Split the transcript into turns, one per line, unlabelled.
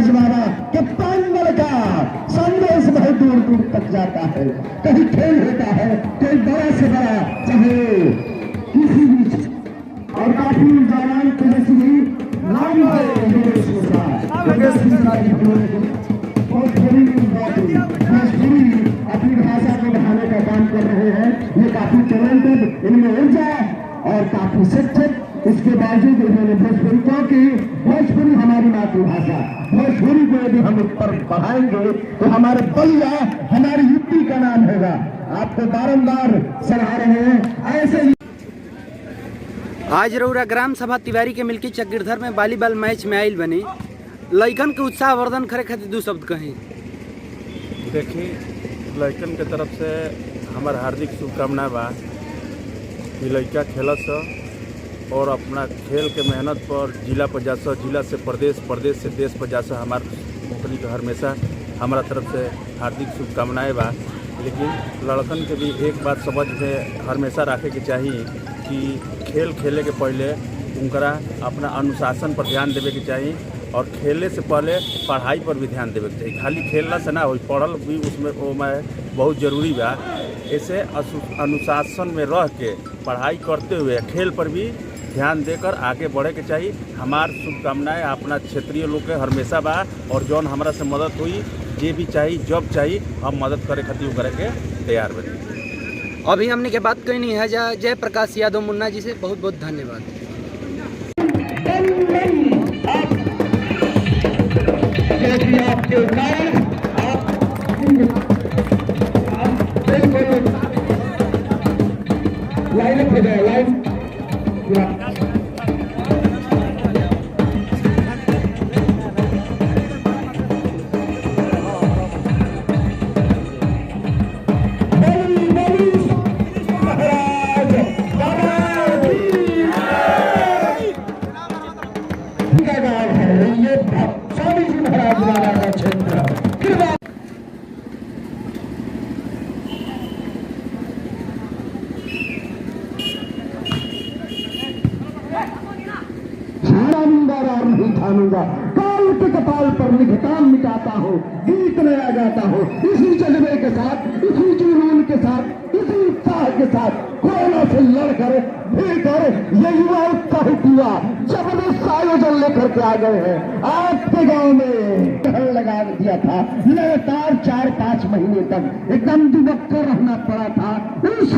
नजवाना के प्रांगण का संदेश बहुत दूर दूर तक जाता है। कहीं खेल होता है, कोई बड़ा से बड़ा, चाहे किसी भी, और काफी जवान तेजस्वी नाम है भोजपुरी अपनी भाषा को बढ़ाने का काम कर रहे हैं। ये काफी टैलेंटेड, इनमें ऊर्जा और काफी शिक्षित, इसके बावजूद इन्होंने भोजपुरी, क्योंकि भोजपुरी हमारी मातृभाषा, भोजपुरी को यदि हम ऊपर बढ़ाएंगे तो हमारे बलिया, हमारी यूपी का नाम होगा। आपको बारंबार सराह रहे हैं। ऐसे ही
आज रउरा ग्राम सभा तिवारी के मिलकी चक्कीधर में वॉलीबॉल मैच में आयल बनी, लइकन के उत्साह वर्धन करे खातिर दो शब्द कहीं।
देखिए, लइकन के तरफ से हमार हार्दिक शुभकामना बा कि लइका खेलस और अपना खेल के मेहनत पर जिला पर जा, जिला से प्रदेश, प्रदेश से देश पर जा। हमार मुखनी के हमेशा हमारा तरफ से हार्दिक शुभकामनाएं बा। लेकिन लड़कन के भी एक बात समझ में हमेशा रखे के चाहिए कि खेल खेले के पहले उनकरा अपना अनुशासन पर ध्यान देवे के चाहिए और खेलने से पहले पढ़ाई पर भी ध्यान देवे के चाहिए। खाली खेलना से ना हो, पढ़ल भी उसमें बहुत ज़रूरी बा। ऐसे अनुशासन में रह के पढ़ाई करते हुए खेल पर भी ध्यान देकर आगे बढ़े के चाहिए। हमार शुभकामनाएं अपना क्षेत्रीय लोग के हमेशा बा, और जौन हमारा से मदद हुई, जे भी चाहिए, जब चाहिए, हम मदद करे खातिर करे के तैयार बनी।
अभी हमने के बात कही नहीं है जय प्रकाश यादव मुन्ना जी से बहुत बहुत धन्यवाद।
लाइन हो जाए, लाइन काल के कपाल पर लिखताम मिटाता हो, गीत नया गाता हो, इसी जज्बे के साथ, इसी जुनून के साथ, इसी उत्साह के साथ कोरोना से लड़कर भीतर ये युवा उत्साहित युवा जबरदस्त आयोजन लेकर के आ गए हैं। आपके गांव में कहर लगा दिया था, लगातार 4-5 महीने तक एकदम दुबक्का रहना पड़ा था। उस